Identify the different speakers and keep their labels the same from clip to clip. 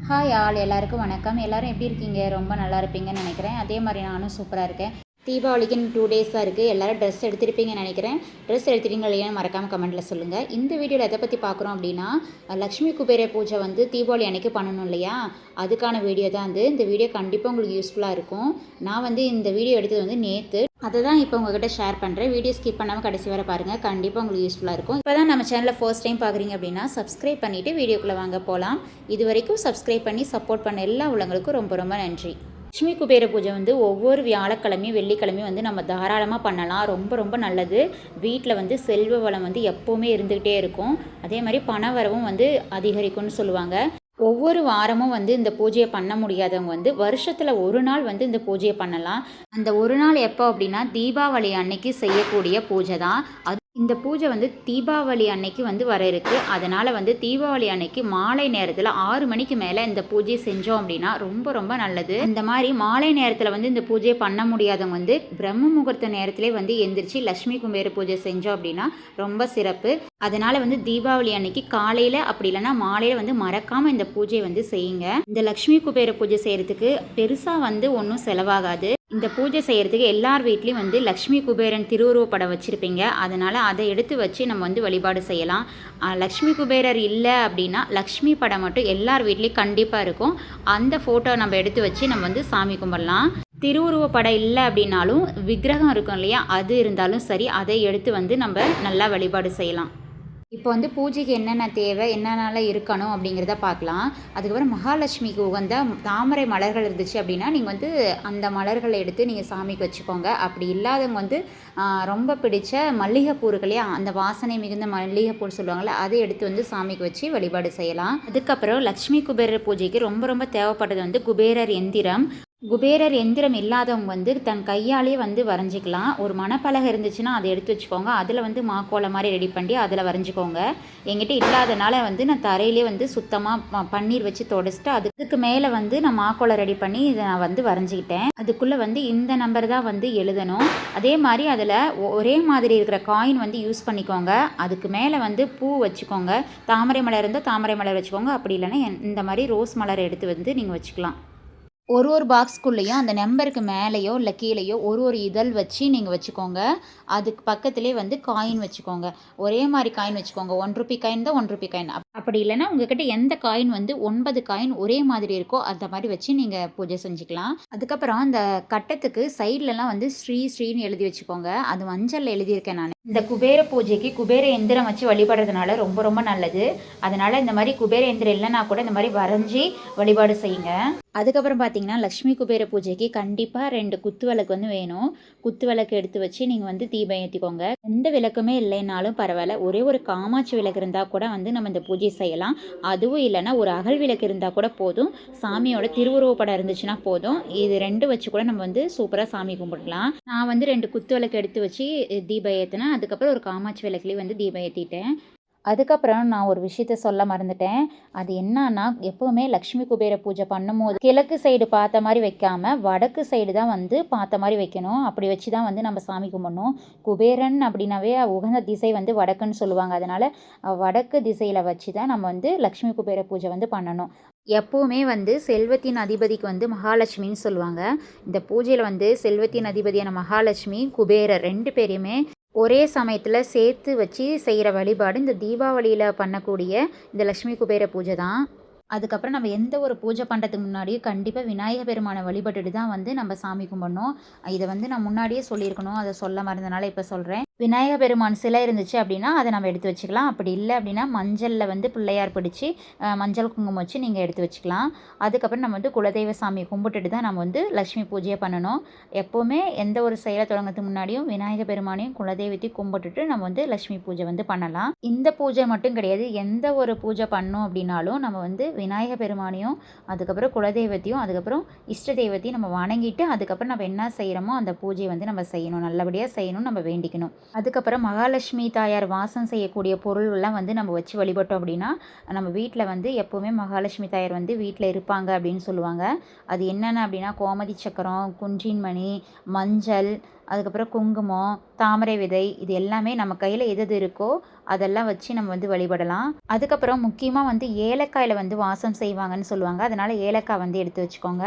Speaker 1: Hi all எல்லாருக்கும் வணக்கம். எல்லோரும் எப்படி இருக்கீங்க? ரொம்ப நல்லா இருப்பீங்கன்னு நினைக்கிறேன். அதே மாதிரி நானும் சூப்பராக இருக்கேன். தீபாவளிக்கு 2 டேஸ் தான் இருக்குது. எல்லோரும் ட்ரெஸ் எடுத்திருப்பீங்கன்னு நினைக்கிறேன். ட்ரெஸ் எடுத்துட்டீங்க இல்லையா மறக்காமல் கமெண்ட்டில் சொல்லுங்கள். இந்த வீடியோவில் எதை பற்றி பார்க்குறோம் அப்படின்னா, லக்ஷ்மி குபேர பூஜை வந்து தீபாவளி அன்னைக்கு பண்ணணும் இல்லையா, அதுக்கான வீடியோ தான் இந்த வீடியோ கண்டிப்பாக உங்களுக்கு யூஸ்ஃபுல்லாக இருக்கும். நான் வந்து இந்த வீடியோ எடுத்தது வந்து நேற்று, அதை தான் இப்போ உங்கள்கிட்ட ஷேர் பண்ணுறேன். வீடியோ ஸ்கிப் பண்ணாமல் கடைசி வரை பாருங்கள், கண்டிப்பாக உங்களுக்கு யூஸ்ஃபுல்லாக இருக்கும். இப்போ தான் நம்ம சேனலில் ஃபர்ஸ்ட் டைம் பார்க்குறீங்க அப்படின்னா சப்ஸ்கிரைப் பண்ணிவிட்டு வீடியோக்குள்ளே வாங்க போகலாம். இது வரைக்கும் சப்ஸ்கிரைப் பண்ணி சப்போர்ட் பண்ண எல்லா உள்ளவங்களுக்கும் ரொம்ப ரொம்ப நன்றி. லக்ஷ்மி குபேர பூஜை வந்து ஒவ்வொரு வியாழக்கிழமையும் வெள்ளிக்கிழமையும் வந்து நம்ம தாராளமாக பண்ணலாம். ரொம்ப ரொம்ப நல்லது. வீட்டில் வந்து செல்வ வளம் வந்து எப்போவுமே இருந்துக்கிட்டே இருக்கும். அதே மாதிரி பண வரவும் வந்து அதிகரிக்கும்னு சொல்லுவாங்க. ஒவ்வொரு வாரமும் வந்து இந்த பூஜையை பண்ண முடியாதவங்க வந்து வருஷத்தில் ஒரு நாள் வந்து இந்த பூஜையை பண்ணலாம். அந்த ஒரு நாள் எப்போ அப்படின்னா தீபாவளி அன்னைக்கு செய்யக்கூடிய பூஜை தான் அது. இந்த பூஜை வந்து தீபாவளி அன்னைக்கு வந்து வர இருக்குது. அதனால் வந்து தீபாவளி அன்னைக்கு மாலை நேரத்தில் 6 மணிக்கு மேலே இந்த பூஜையை செஞ்சோம் அப்படின்னா ரொம்ப ரொம்ப நல்லது. இந்த மாதிரி மாலை நேரத்தில் வந்து இந்த பூஜையை பண்ண முடியாதவங்க வந்து பிரம்ம முகூர்த்த நேரத்திலே வந்து எந்திரிச்சு லக்ஷ்மி குபேர பூஜை செஞ்சோம் அப்படின்னா ரொம்ப சிறப்பு. அதனால் வந்து தீபாவளி அன்னைக்கு காலையில் அப்படி இல்லைன்னா மாலையில் வந்து மறக்காமல் இந்த பூஜையை வந்து செய்யுங்க. இந்த லக்ஷ்மி குபேர பூஜை செய்கிறதுக்கு பெருசாக வந்து ஒன்றும் செலவாகாது. இந்த பூஜை செய்கிறதுக்கு எல்லார் வீட்லேயும் வந்து லக்ஷ்மி குபேரன் திருவுருவப்படம் வச்சுருப்பீங்க. அதனால் அதை எடுத்து வச்சு நம்ம வந்து வழிபாடு செய்யலாம். லக்ஷ்மி குபேரர் இல்லை அப்படின்னா லக்ஷ்மி படம் மட்டும் எல்லார் வீட்லேயும் கண்டிப்பாக இருக்கும். அந்த ஃபோட்டோ நம்ம எடுத்து வச்சு நம்ம வந்து சாமி கும்பிடலாம். திருவுருவப்படம் இல்லை அப்படின்னாலும் விக்கிரகம் இருக்கும் இல்லையா, அது இருந்தாலும் சரி, அதை எடுத்து வந்து நம்ம நல்லா வழிபாடு செய்யலாம். இப்போ வந்து பூஜைக்கு என்னென்ன தேவை, என்னென்னலாம் இருக்கணும் அப்படிங்கிறத பார்க்கலாம். அதுக்கப்புறம் மகாலட்சுமிக்கு உகந்த தாமரை மலர்கள் இருந்துச்சு அப்படின்னா நீங்கள் வந்து அந்த மலர்களை எடுத்து நீங்கள் சாமிக்கு வச்சுக்கோங்க. அப்படி இல்லாதவங்க வந்து ரொம்ப பிடிச்ச மல்லிகைப்பூ இருக்கு இல்லையா, அந்த வாசனை மிகுந்த மல்லிகைப்பூ சொல்லுவாங்கள்ல, அதை எடுத்து வந்து சாமிக்கு வச்சு வழிபாடு செய்யலாம். அதுக்கப்புறம் லக்ஷ்மி குபேரர் பூஜைக்கு ரொம்ப ரொம்ப தேவைப்பட்டது வந்து குபேரர் எந்திரம். குபேரர் எந்திரம் இல்லாதவங்க வந்து தன் கையாலே வந்து வரைஞ்சிக்கலாம். ஒரு மணப்பலகை இருந்துச்சுன்னா அதை எடுத்து வச்சுக்கோங்க. அதில் வந்து மாக்கோலை மாதிரி ரெடி பண்ணி அதில் வரைஞ்சிக்கோங்க. என்கிட்ட இல்லாதனால வந்து நான் தரையிலே வந்து சுத்தமாக பன்னீர் வச்சு தொடச்சிட்டு அதுக்கு மேலே வந்து நான் மாக்கோலை ரெடி பண்ணி இதை நான் வந்து வரைஞ்சிக்கிட்டேன். அதுக்குள்ளே வந்து இந்த நம்பர் தான் வந்து எழுதணும். அதே மாதிரி அதில் ஒரே மாதிரி இருக்கிற காயின் வந்து யூஸ் பண்ணிக்கோங்க. அதுக்கு மேலே வந்து பூ வச்சுக்கோங்க. தாமரை மலர் இருந்தால் தாமரை மலர் வச்சுக்கோங்க. அப்படி இல்லைன்னா இந்த மாதிரி ரோஸ் மலர் எடுத்து வந்து நீங்கள் வச்சுக்கலாம். ஒரு பாக்ஸ்க்குள்ளேயும் அந்த நம்பருக்கு மேலேயோ இல்லை கீழேயோ ஒரு இதழ் வச்சு நீங்கள் வச்சுக்கோங்க. அதுக்கு பக்கத்துலேயே வந்து காயின் வச்சுக்கோங்க. ஒரே மாதிரி காயின் வச்சுக்கோங்க. 1 ரூபி காயின் தான் 1 ரூபி காயின். அப்படி இல்லைன்னா உங்ககிட்ட எந்த காயின் வந்து 9 காயின் ஒரே மாதிரி இருக்கோ அந்த மாதிரி வச்சு நீங்கள் பூஜை செஞ்சுக்கலாம். அதுக்கப்புறம் அந்த கட்டத்துக்கு சைட்லலாம் வந்து ஸ்ரீன்னு எழுதி வச்சுக்கோங்க. அது மஞ்சளில் எழுதியிருக்கேன் நான். இந்த குபேர பூஜைக்கு குபேர எந்திரம் வச்சு வழிபடுறதுனால ரொம்ப ரொம்ப நல்லது. அதனால் இந்த மாதிரி குபேர எந்திரம் இல்லைன்னா கூட இந்த மாதிரி வரைஞ்சி வழிபாடு செய்யுங்க. அதுக்கப்புறம் பார்த்தீங்கன்னா லக்ஷ்மி குபேர பூஜைக்கு கண்டிப்பாக 2 குத்து விளக்கு வந்து வேணும். குத்து விளக்கு எடுத்து வச்சு நீங்கள் வந்து தீபம் ஏற்றிக்கோங்க. எந்த விளக்குமே இல்லைனாலும் பரவாயில்ல, ஒரே ஒரு காமாட்சி விளக்கு இருந்தால் கூட வந்து நம்ம இந்த பூஜை செய்யலாம். அதுவும் இல்லைன்னா ஒரு அகல் விளக்கு இருந்தால் கூட போதும். சாமியோட திருவுருவப்படம் இருந்துச்சுன்னா போதும். இது 2 வச்சு கூட நம்ம வந்து சூப்பராக சாமி கும்பிடலாம். நான் வந்து 2 குத்து விளக்கு எடுத்து வச்சு தீபம் ஏற்றினேன். அதுக்கப்புறம் ஒரு காமாட்சி விளக்குலேயே வந்து தீபம் ஏற்றிட்டேன். அதுக்கப்புறம் நான் ஒரு விஷயத்த சொல்ல மறந்துட்டேன். அது என்னன்னா, எப்போவுமே லக்ஷ்மி குபேர பூஜை பண்ணும்போது கிழக்கு சைடு பார்த்த மாதிரி வைக்காமல் வடக்கு சைடு தான் வந்து பார்த்த மாதிரி வைக்கணும். அப்படி வச்சு தான் வந்து நம்ம சாமி கும்பிடணும். குபேரன் அப்படின்னாவே உகந்த திசை வந்து வடக்குன்னு சொல்லுவாங்க. அதனால் வடக்கு திசையில் வச்சு தான் நம்ம வந்து லக்ஷ்மி குபேர பூஜை வந்து பண்ணணும். எப்போவுமே வந்து செல்வத்தின் அதிபதிக்கு வந்து மகாலட்சுமின்னு சொல்லுவாங்க. இந்த பூஜையில் வந்து செல்வத்தின் அதிபதியான மகாலட்சுமி குபேரர் 2 பேரையுமே ஒரே சமயத்தில் சேர்த்து வச்சு செய்கிற வழிபாடு இந்த தீபாவளியில் பண்ணக்கூடிய இந்த லக்ஷ்மி குபேர பூஜை தான். அதுக்கப்புறம் நம்ம எந்த ஒரு பூஜை பண்ணுறதுக்கு முன்னாடியும் கண்டிப்பாக விநாயக பெருமானை வழிபட்டுட்டு தான் வந்து நம்ம சாமி கும்பிடணும். இதை வந்து நான் முன்னாடியே சொல்லியிருக்கணும், அதை சொல்ல மறந்தனால இப்போ சொல்கிறேன். விநாயக பெருமான் சிலை இருந்துச்சு அப்படின்னா அதை நம்ம எடுத்து வச்சுக்கலாம். அப்படி இல்லை அப்படின்னா மஞ்சளில் வந்து பிள்ளையார் பிடிச்சி மஞ்சள் குங்குமம் வச்சு நீங்கள் எடுத்து வச்சுக்கலாம். அதுக்கப்புறம் நம்ம வந்து குலதெய்வ சாமியை கும்பிட்டுட்டு தான் நம்ம வந்து லக்ஷ்மி பூஜையை பண்ணணும். எப்போவுமே எந்த ஒரு செயலை தொடங்கிறதுக்கு முன்னாடியும் விநாயக பெருமானையும் குலதெய்வத்தையும் கும்பிட்டுட்டு நம்ம வந்து லக்ஷ்மி பூஜை வந்து பண்ணலாம். இந்த பூஜை மட்டும் கிடையாது, எந்த ஒரு பூஜை பண்ணோம் அப்படின்னாலும் நம்ம வந்து விநாயக பெருமானையும் அதுக்கப்புறம் குலதெய்வத்தையும் அதுக்கப்புறம் இஷ்ட தெய்வத்தையும் நம்ம வணங்கிட்டு அதுக்கப்புறம் நம்ம என்ன செய்கிறோமோ அந்த பூஜையை வந்து நம்ம செய்யணும், நல்லபடியாக செய்யணும்னு நம்ம வேண்டிக்கணும். அதுக்கப்புறம் மகாலட்சுமி தாயார் வாசம் செய்யக்கூடிய பொருள்லாம் வந்து நம்ம வச்சு வழிபட்டோம் அப்படின்னா நம்ம வீட்டில் வந்து எப்போவுமே மகாலட்சுமி தாயார் வந்து வீட்டில் இருப்பாங்க அப்படின்னு சொல்லுவாங்க. அது என்னென்ன அப்படின்னா கோமதி சக்கரம், குன்றின் மணி, மஞ்சள், அதுக்கப்புறம் குங்குமம், தாமரை விதை, இது எல்லாமே நம்ம கையில் எது எது இருக்கோ அதெல்லாம் வச்சு நம்ம வந்து வழிபடலாம். அதுக்கப்புறம் முக்கியமாக வந்து ஏலக்காயில் வந்து வாசம் செய்வாங்கன்னு சொல்லுவாங்க. அதனால் ஏலக்காய் வந்து எடுத்து வச்சுக்கோங்க.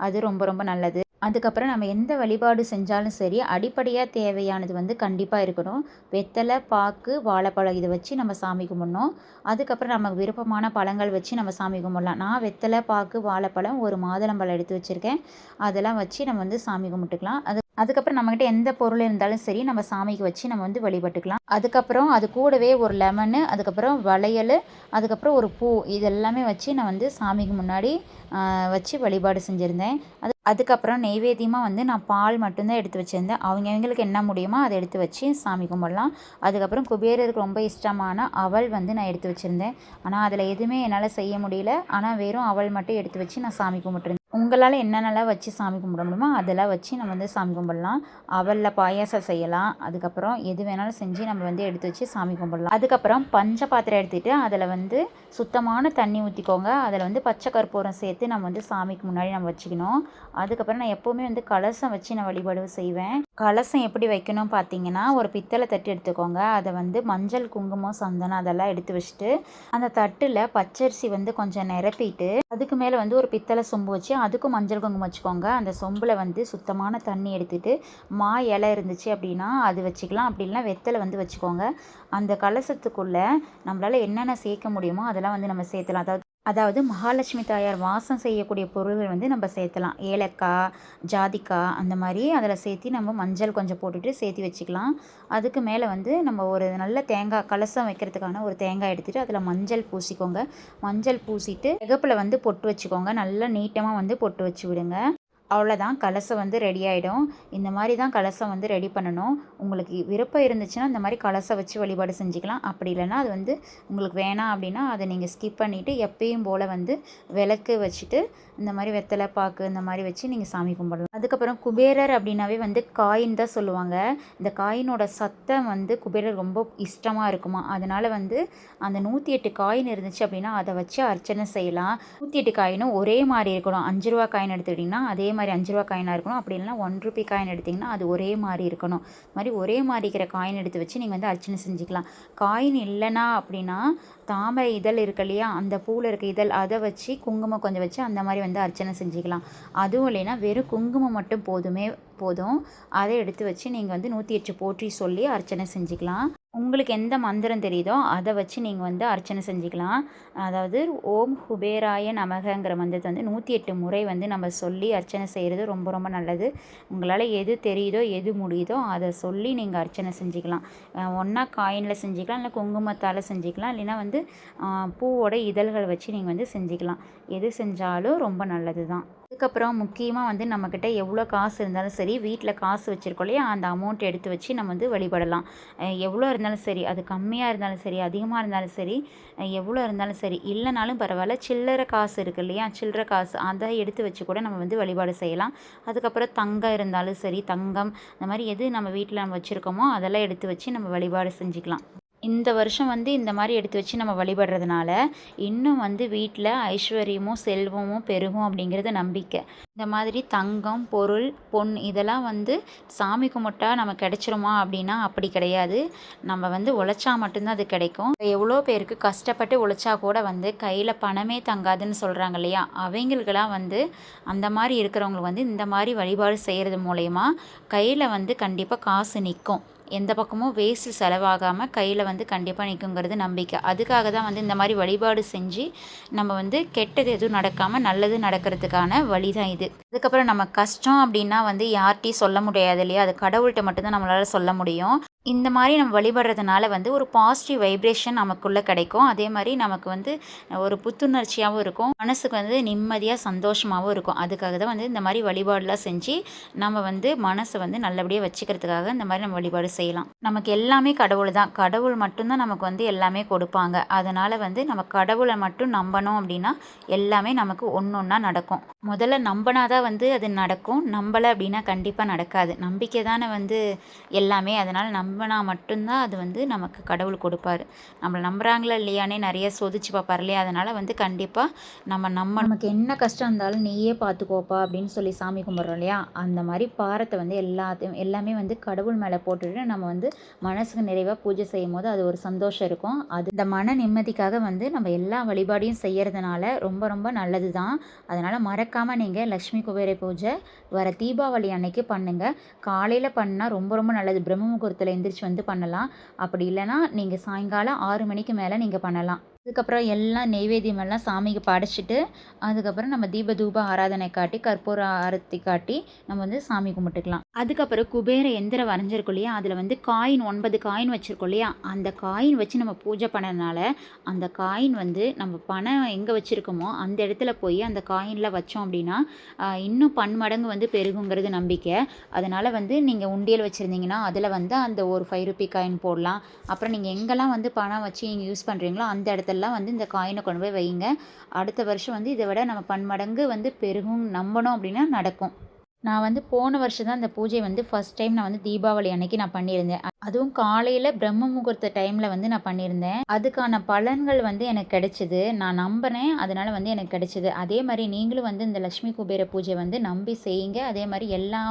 Speaker 1: அது ரொம்ப ரொம்ப நல்லது. அதுக்கப்புறம் நம்ம எந்த வழிபாடு செஞ்சாலும் சரி, அடிப்படையாக தேவையானது வந்து கண்டிப்பாக இருக்கணும். வெத்தலை, பாக்கு, வாழைப்பழம் இதை வச்சு நம்ம சாமி கும்பிடணும். அதுக்கப்புறம் நமக்கு விருப்பமான பழங்கள் வச்சு நம்ம சாமி கும்பிடலாம். நான் வெத்தலை, பாக்கு, வாழைப்பழம், ஒரு மாதுளம்பழம் எடுத்து வச்சுருக்கேன். அதெல்லாம் வச்சு நம்ம வந்து சாமி கும்பிட்டுக்கலாம். அதுக்கப்புறம் நம்மக்கிட்ட எந்த பொருள் இருந்தாலும் சரி நம்ம சாமிக்கு வச்சு நம்ம வந்து வழிபட்டுக்கலாம். அதுக்கப்புறம் அது கூடவே ஒரு லெமனு, அதுக்கப்புறம் வளையல், அதுக்கப்புறம் ஒரு பூ, இது எல்லாமே வச்சு நான் வந்து சாமிக்கு முன்னாடி வச்சு வழிபாடு செஞ்சுருந்தேன். அதுக்கப்புறம் நெய்வேத்தியமாக வந்து நான் பால் மட்டும்தான் எடுத்து வச்சுருந்தேன். அவங்களுக்கு என்ன முடியுமோ அதை எடுத்து வச்சு சாமி கும்பிடலாம். அதுக்கப்புறம் குபேரருக்கு ரொம்ப இஷ்டமான அவல் வந்து நான் எடுத்து வச்சுருந்தேன். ஆனால் அதில் எதுவுமே என்னால் செய்ய முடியல. ஆனால் வெறும் அவல் மட்டும் எடுத்து வச்சு நான் சாமி கும்பிட்டுருந்தேன். உங்களால் என்னென்னலாம் வச்சு சாமி கும்பிட முடியுமோ அதெல்லாம் வச்சு நம்ம வந்து சாமி கும்பிடலாம். அவலில் பாயாசம் செய்யலாம். அதுக்கப்புறம் எது வேணாலும் செஞ்சு நம்ம வந்து எடுத்து வச்சு சாமி கும்பிடலாம். அதுக்கப்புறம் பஞ்ச பாத்திரம் எடுத்துகிட்டு அதில் வந்து சுத்தமான தண்ணி ஊற்றிக்கோங்க. அதில் வந்து பச்சை கற்பூரம் சேர்த்து நம்ம வந்து சாமிக்கு முன்னாடி நம்ம வச்சுக்கணும். அதுக்கப்புறம் நான் எப்போவுமே வந்து கலசம் வச்சு நான் வழிபாடு செய்வேன். கலசம் எப்படி வைக்கணும் பார்த்தீங்கன்னா, ஒரு பித்தளை தட்டு எடுத்துக்கோங்க. அதை வந்து மஞ்சள், குங்குமம், சந்தனம் அதெல்லாம் எடுத்து வச்சுட்டு அந்த தட்டில் பச்சரிசி வந்து கொஞ்சம் நிரப்பிட்டு அதுக்கு மேலே வந்து ஒரு பித்தளை சொம்பு வச்சு அதுக்கும் மஞ்சள் குங்குமம் வச்சுக்கோங்க. அந்த சொம்பில் வந்து சுத்தமான தண்ணி எடுத்துகிட்டு மா இலை இருந்துச்சு அப்படின்னா அது வச்சுக்கலாம். அப்படி இல்லைனா வெத்தலை வந்து வச்சுக்கோங்க. அந்த கலசத்துக்குள்ளே நம்மளால் என்னென்ன சேர்க்க முடியுமோ அதெல்லாம் வந்து நம்ம சேர்த்தலாம். அதாவது மகாலட்சுமி தாயார் வாசம் செய்யக்கூடிய பொருள்கள் வந்து நம்ம சேர்த்தலாம். ஏலக்காய், ஜாதிக்காய் அந்த மாதிரி அதில் சேர்த்து நம்ம மஞ்சள் கொஞ்சம் போட்டுட்டு சேர்த்து வச்சுக்கலாம். அதுக்கு மேலே வந்து நம்ம ஒரு நல்ல தேங்காய், கலசம் வைக்கிறதுக்கான ஒரு தேங்காய் எடுத்துகிட்டு அதில் மஞ்சள் பூசிக்கோங்க. மஞ்சள் பூசிட்டு சிகப்பில் வந்து பொட்டு வச்சுக்கோங்க. நல்லா நீட்டமாக வந்து பொட்டு வச்சு விடுங்க. அவ்வளோதான், கலசம் வந்து ரெடி ஆகிடும். இந்த மாதிரி தான் கலசம் வந்து ரெடி பண்ணணும். உங்களுக்கு விருப்பம் இருந்துச்சுன்னா இந்த மாதிரி கலசம் வச்சு வழிபாடு செஞ்சுக்கலாம். அப்படி இல்லைன்னா அது வந்து உங்களுக்கு வேணாம் அப்படின்னா அதை நீங்கள் ஸ்கிப் பண்ணிவிட்டு எப்பயும் போல் வந்து விளக்கு வச்சுட்டு இந்த மாதிரி வெத்தலை, பாக்கு இந்த மாதிரி வச்சு நீங்கள் சாமி கும்பிடலாம். அதுக்கப்புறம் குபேரர் அப்படின்னாவே வந்து காயின் தான் சொல்லுவாங்க. இந்த காயினோட சத்தம் வந்து குபேரர் ரொம்ப இஷ்டமாக இருக்குமா. அதனால் வந்து அந்த 108 காயின் இருந்துச்சு அப்படின்னா அதை வச்சு அர்ச்சனை செய்யலாம். 108 காயினும் ஒரே மாதிரி இருக்கணும். 5 ரூபா காயின் எடுத்துக்கிட்டிங்கன்னா அதே மாதிரி 5 ரூபா காயினாக இருக்கணும். அப்படி இல்லைனா 1 ரூபி காயின் எடுத்திங்கன்னா அது ஒரே மாதிரி இருக்கணும். இது மாதிரி ஒரே மாதிரி இருக்கிற காயின் எடுத்து வச்சு நீங்கள் வந்து அர்ச்சனை செஞ்சுக்கலாம். காயின் இல்லைனா அப்படின்னா தாமரை இதழ் இருக்கு இல்லையா, அந்த பூவில் இருக்க இதழ் அதை வச்சு குங்குமம் கொஞ்சம் வச்சு அந்த மாதிரி வந்து அர்ச்சனை செஞ்சுக்கலாம். அதுவும் இல்லைன்னா வெறும் குங்குமம் மட்டும் போதும். அதை எடுத்து வச்சு நீங்கள் வந்து 108 போற்றி சொல்லி அர்ச்சனை செஞ்சுக்கலாம். உங்களுக்கு எந்த மந்திரம் தெரியுதோ அதை வச்சு நீங்கள் வந்து அர்ச்சனை செஞ்சுக்கலாம். அதாவது ஓம் குபேராய நமகங்கிற மந்திரத்தை வந்து 108 முறை வந்து நம்ம சொல்லி அர்ச்சனை செய்கிறது ரொம்ப ரொம்ப நல்லது. உங்களால் எது தெரியுதோ எது முடியுதோ அதை சொல்லி நீங்கள் அர்ச்சனை செஞ்சுக்கலாம். ஒன்றா காயினில் செஞ்சுக்கலாம், இல்லை குங்குமத்தால் செஞ்சுக்கலாம், இல்லைன்னா வந்து பூவோட இதழ்கள் வச்சு நீங்கள் வந்து செஞ்சுக்கலாம். எது செஞ்சாலும் ரொம்ப நல்லது தான். அதுக்கப்புறம் முக்கியமாக வந்து நம்மக்கிட்ட எவ்வளோ காசு இருந்தாலும் சரி, வீட்டில் காசு வச்சுருக்கோம் இல்லையா, அந்த அமௌண்ட் எடுத்து வச்சு நம்ம வந்து வழிபடலாம். எவ்வளோ இருந்தாலும் சரி, அது கம்மியாக இருந்தாலும் சரி, அதிகமாக இருந்தாலும் சரி, எவ்வளோ இருந்தாலும் சரி, இல்லைனாலும் பரவாயில்ல, சில்லறை காசு இருக்குது இல்லையா, சில்லறை காசு அதை எடுத்து வச்சு கூட நம்ம வந்து வழிபாடு செய்யலாம். அதுக்கப்புறம் தங்கம் இருந்தாலும் சரி, தங்கம் இந்த மாதிரி எது நம்ம வீட்டில் நம்ம வச்சுருக்கோமோ அதெல்லாம் எடுத்து வச்சு நம்ம வழிபாடு செஞ்சுக்கலாம். இந்த வருஷம் வந்து இந்த மாதிரி எடுத்து வச்சு நம்ம வழிபடுறதுனால இன்னும் வந்து வீட்டில் ஐஸ்வர்யமும் செல்வமும் பெருகும் அப்படிங்கிறது நம்பிக்கை. இந்த மாதிரி தங்கம், பொருள், பொன் இதெல்லாம் வந்து சாமி கும்பிட்டா நம்ம கிடைச்சிருமா அப்படின்னா அப்படி கிடையாது. நம்ம வந்து உழைச்சா மட்டும்தான் அது கிடைக்கும். எவ்வளோ பேருக்கு கஷ்டப்பட்டு உழைச்சா கூட வந்து கையில் பணமே தங்காதுன்னு சொல்கிறாங்க இல்லையா, அவங்களுக்கெல்லாம் வந்து அந்த மாதிரி இருக்கிறவங்களுக்கு வந்து இந்த மாதிரி வழிபாடு செய்கிறது மூலயமா கையில் வந்து கண்டிப்பாக காசு நிற்கும். எந்த பக்கமும் வேஸ்ட்டு செலவாகாமல் கையில் வந்து கண்டிப்பாக நிற்குங்கிறது நம்பிக்கை. அதுக்காக தான் வந்து இந்த மாதிரி வழிபாடு செஞ்சு நம்ம வந்து கெட்டது எதுவும் நடக்காமல் நல்லது நடக்கிறதுக்கான வழி தான் இது. அதுக்கப்புறம் நம்ம கஷ்டம் அப்படின்னா வந்து யார்கிட்டையும் சொல்ல முடியாது இல்லையா, அது கடவுள்கிட்ட மட்டும்தான் நம்மளால் சொல்ல முடியும். இந்த மாதிரி நம்ம வழிபடுறதுனால வந்து ஒரு பாசிட்டிவ் வைப்ரேஷன் நமக்குள்ளே கிடைக்கும். அதே மாதிரி நமக்கு வந்து ஒரு புத்துணர்ச்சியாகவும் இருக்கும், மனசுக்கு வந்து நிம்மதியாக சந்தோஷமாகவும் இருக்கும். அதுக்காக தான் வந்து இந்த மாதிரி வழிபாடுலாம் செஞ்சு நம்ம வந்து மனசை வந்து நல்லபடியாக வச்சுக்கிறதுக்காக இந்த மாதிரி நம்ம வழிபாடு செய்யலாம். நமக்கு எல்லாமே கடவுள் தான், கடவுள் மட்டும்தான் நமக்கு வந்து எல்லாமே கொடுப்பாங்க. அதனால் வந்து நம்ம கடவுளை மட்டும் நம்பணும் அப்படின்னா எல்லாமே நமக்கு ஒன்றா நடக்கும். முதல்ல நம்பினாதான் வந்து அது நடக்கும், நம்பலை அப்படின்னா கண்டிப்பாக நடக்காது. நம்பிக்கை தானே வந்து எல்லாமே. அதனால் நம்பினா மட்டும்தான் அது வந்து நமக்கு கடவுள் கொடுப்பாரு. நம்மளை நம்புகிறாங்களா இல்லையானே நிறைய சோதிச்சு பார்ப்பார் இல்லையா? அதனால் வந்து கண்டிப்பாக நமக்கு என்ன கஷ்டம் இருந்தாலும் நீயே பார்த்துக்கோப்பா அப்படின்னு சொல்லி சாமி கும்பிட்றோம் இல்லையா? அந்த மாதிரி பாரத்தை வந்து எல்லாமே வந்து கடவுள் மேலே போட்டுட்டு நம்ம வந்து மனசுக்கு நிறைவாக பூஜை செய்யும் போது அது ஒரு சந்தோஷம் இருக்கும். அது இந்த மன நிம்மதிக்காக வந்து நம்ம எல்லா வழிபாடையும் செய்கிறதுனால ரொம்ப ரொம்ப நல்லது தான். அதனால் மறக்காமல் நீங்கள் லக்ஷ்மி குபேர பூஜை வர தீபாவளி அன்னைக்கு பண்ணுங்கள். காலையில் பண்ணால் ரொம்ப ரொம்ப நல்லது. பிரம்ம முகூர்த்தத்தில் எந்திரிச்சு வந்து பண்ணலாம். அப்படி இல்லைனா நீங்கள் சாயங்காலம் 6 மணிக்கு மேலே நீங்கள் பண்ணலாம். அதுக்கப்புறம் எல்லாம் நெய்வேத்தியமெல்லாம் சாமிக்கு படைச்சிட்டு அதுக்கப்புறம் நம்ம தூப ஆராதனை காட்டி கற்பூர ஆரத்தி காட்டி நம்ம வந்து சாமி கும்பிட்டுக்கலாம். அதுக்கப்புறம் குபேர எந்திரம் வரைஞ்சிருக்கோம் இல்லையா? அதில் வந்து காயின் 9 காயின் வச்சுருக்கோம் இல்லையா? அந்த காயின் வச்சு நம்ம பூஜை பண்ணதுனால அந்த காயின் வந்து நம்ம பணம் எங்கே வச்சுருக்கோமோ அந்த இடத்துல போய் அந்த காயினில் வச்சோம் அப்படின்னா இன்னும் பன்மடங்கு வந்து பெருகுங்கிறது நம்பிக்கை. அதனால் வந்து நீங்கள் உண்டியல் வச்சுருந்தீங்கன்னா அதில் வந்து அந்த ஒரு 5 ரூபி காயின் போடலாம். அப்புறம் நீங்கள் எங்கெல்லாம் வந்து பணம் வச்சு நீங்கள் யூஸ் பண்ணுறீங்களோ அந்த இடத்துலலாம் வந்து இந்த காயினை கொண்டு போய் வைங்க. அடுத்த வருஷம் வந்து இதை விட நம்ம பன்மடங்கு வந்து பெருகும் நம்பணும் அப்படின்னா நடக்கும். நான் வந்து போன வருஷம் தான் இந்த பூஜை வந்து ஃபஸ்ட் டைம் நான் வந்து தீபாவளி அன்னைக்கு நான் பண்ணியிருந்தேன். அதுவும் காலையில் பிரம்ம முகூர்த்த டைமில் வந்து நான் பண்ணியிருந்தேன். அதுக்கான பலன்கள் வந்து எனக்கு கிடைச்சிது. நான் நம்பினேன், அதனால் வந்து எனக்கு கிடைச்சிது. அதே மாதிரி நீங்களும் வந்து இந்த லக்ஷ்மி குபேர பூஜை வந்து நம்பி செய்யுங்க. அதே மாதிரி எல்லா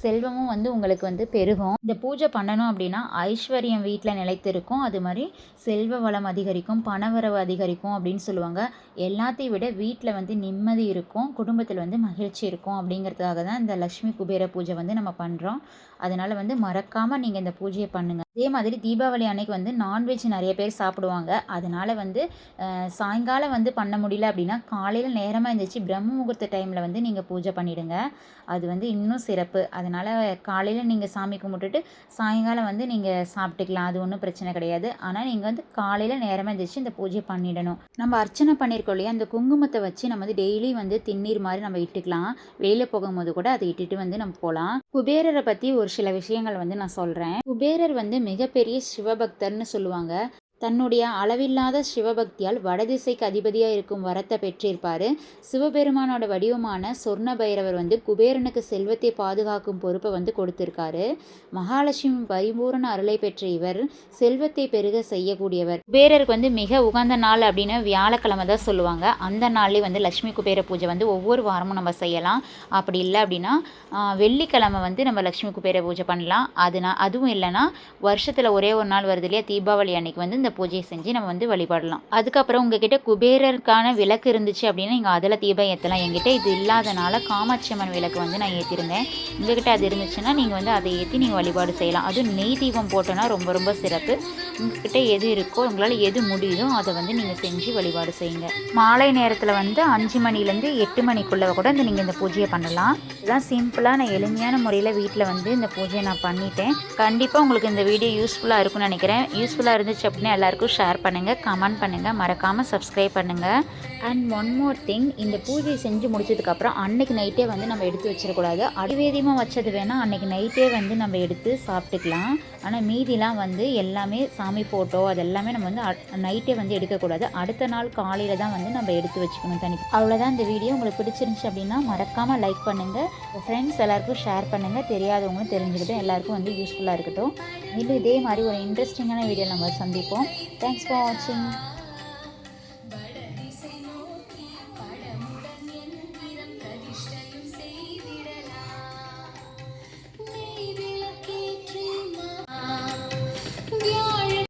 Speaker 1: செல்வமும் வந்து உங்களுக்கு வந்து பெருகும். இந்த பூஜை பண்ணணும் அப்படின்னா ஐஸ்வர்யம் வீட்டில் நிலைத்திருக்கும். அது மாதிரி செல்வ வளம் அதிகரிக்கும், பணவரவு அதிகரிக்கும் அப்படின்னு சொல்லுவாங்க. எல்லாத்தையும் விட வீட்டில் வந்து நிம்மதி இருக்கும், குடும்பத்தில் வந்து மகிழ்ச்சி இருக்கும். அப்படிங்கிறதுக்காக தான் இந்த லக்ஷ்மி குபேர பூஜை வந்து நம்ம பண்ணுறோம். அதனால் வந்து மறக்காமல் நீங்கள் இந்த பூஜையை பண்ணுங்கள். அதே மாதிரி தீபாவளி அன்னைக்கு வந்து நான்வெஜ் நிறைய பேர் சாப்பிடுவாங்க. அதனால் வந்து சாயங்காலம் வந்து பண்ண முடியல அப்படின்னா காலையில் நேரமாக எழுந்திரிச்சு பிரம்ம முகூர்த்த டைமில் வந்து நீங்கள் பூஜை பண்ணிவிடுங்க. அது வந்து இன்னும் சிறப்பு. அதனால் காலையில் நீங்கள் சாமி கும்பிட்டுட்டு சாயங்காலம் வந்து நீங்கள் சாப்பிட்டுக்கலாம். அது ஒன்றும் பிரச்சனை கிடையாது. ஆனால் நீங்கள் வந்து காலையில் நேரமாக எழுந்திரிச்சு இந்த பூஜையை பண்ணிடணும். நம்ம அர்ச்சனை பண்ணியிருக்கோம் இல்லையா? அந்த குங்குமத்தை வச்சு நம்ம வந்து டெய்லி வந்து திண்ணீர் மாதிரி நம்ம இட்டுக்கலாம். வெளியில் போகும்போது கூட அதை இட்டுட்டு வந்து நம்ம போகலாம். குபேரரை பற்றி ஒரு சில விஷயங்கள் வந்து நான் சொல்கிறேன். குபேரர் வந்து மிகப்பெரிய சிவபக்தர்னு சொல்லுவாங்க. தன்னுடைய அளவில்லாத சிவபக்தியால் வடதிசைக்கு அதிபதியாக இருக்கும் வரத்தை பெற்றிருப்பார். சிவபெருமானோட வடிவமான சொர்ண பைரவர் வந்து குபேரனுக்கு செல்வத்தை பாதுகாக்கும் பொறுப்பை வந்து கொடுத்திருக்காரு. மகாலட்சுமி பரிபூரண அருளை பெற்ற இவர் செல்வத்தை பெருக செய்யக்கூடியவர். குபேரருக்கு வந்து மிக உகந்த நாள் அப்படின்னு வியாழக்கிழமை தான் சொல்லுவாங்க. அந்த நாள்லேயே வந்து லட்சுமி குபேர பூஜை வந்து ஒவ்வொரு வாரமும் நம்ம செய்யலாம். அப்படி இல்லை அப்படின்னா வெள்ளிக்கிழமை வந்து நம்ம லட்சுமி குபேர பூஜை பண்ணலாம். அதுவும் இல்லைன்னா வருஷத்தில் ஒரே ஒரு நாள் வருது இல்லையா? தீபாவளி அன்னைக்கு வந்து இந்த பூஜையை செஞ்சு நம்ம வந்து வழிபடலாம். அதுக்கப்புறம் உங்ககிட்ட குபேரருக்கான விளக்கு இருந்துச்சு அப்படின்னா நீங்கள் அதில் தீபம் ஏற்றலாம். என்கிட்ட இது இல்லாதனால காமாட்சி அம்மன் விளக்கு வந்து நான் ஏற்றிருந்தேன். உங்ககிட்ட அது இருந்துச்சுன்னா நீங்கள் வந்து அதை ஏற்றி நீங்கள் வழிபாடு செய்யலாம். அதுவும் நெய் தீபம் போட்டோன்னா ரொம்ப ரொம்ப சிறப்பு. உங்ககிட்ட எது இருக்கோ உங்களால் எது முடியுதோ அதை வந்து நீங்கள் செஞ்சு வழிபாடு செய்யுங்க. மாலை நேரத்தில் வந்து 5 மணிலேருந்து 8 மணிக்குள்ளே கூட நீங்கள் இந்த பூஜையை பண்ணலாம். இதுதான் சிம்பிளாக நான் எளிமையான முறையில் வீட்டில் வந்து இந்த பூஜையை நான் பண்ணிட்டேன். கண்டிப்பாக உங்களுக்கு இந்த வீடியோ யூஸ்ஃபுல்லாக இருக்கும்னு நினைக்கிறேன். யூஸ்ஃபுல்லாக இருந்துச்சு அப்படின்னா எல்லாருக்கும் ஷேர் பண்ணுங்கள், கமெண்ட் பண்ணுங்கள், மறக்காமல் சப்ஸ்கிரைப் பண்ணுங்கள். அண்ட் ஒன் மோர் திங், இந்த பூஜை செஞ்சு முடிச்சதுக்கப்புறம் அன்னைக்கு நைட்டே வந்து நம்ம எடுத்து வச்சிடக்கூடாது. அடிவேதியமாக வச்சது வேணால் அன்னைக்கு நைட்டே வந்து நம்ம எடுத்து சாப்பிட்டுக்கலாம். ஆனால் மீதிலாம் வந்து எல்லாமே சாமி ஃபோட்டோ அதெல்லாமே நம்ம வந்து நைட்டே வந்து எடுக்கக்கூடாது. அடுத்த நாள் காலையில் தான் வந்து நம்ம எடுத்து வச்சுக்கணும் தனி. அவ்வளோதான் இந்த வீடியோ. உங்களுக்கு பிடிச்சிருந்துச்சு அப்படின்னா மறக்காமல் லைக் பண்ணுங்கள், ஃப்ரெண்ட்ஸ் எல்லாருக்கும் ஷேர் பண்ணுங்கள், தெரியாதவங்களும் தெரிஞ்சுக்கிட்டோம், எல்லாருக்கும் வந்து யூஸ்ஃபுல்லாக இருக்கட்டும். இன்னும் இதே மாதிரி ஒரு இன்ட்ரெஸ்டிங்கான வீடியோ நம்ம சந்திப்போம். தேங்க்ஸ் ஃபார் வாட்சிங்.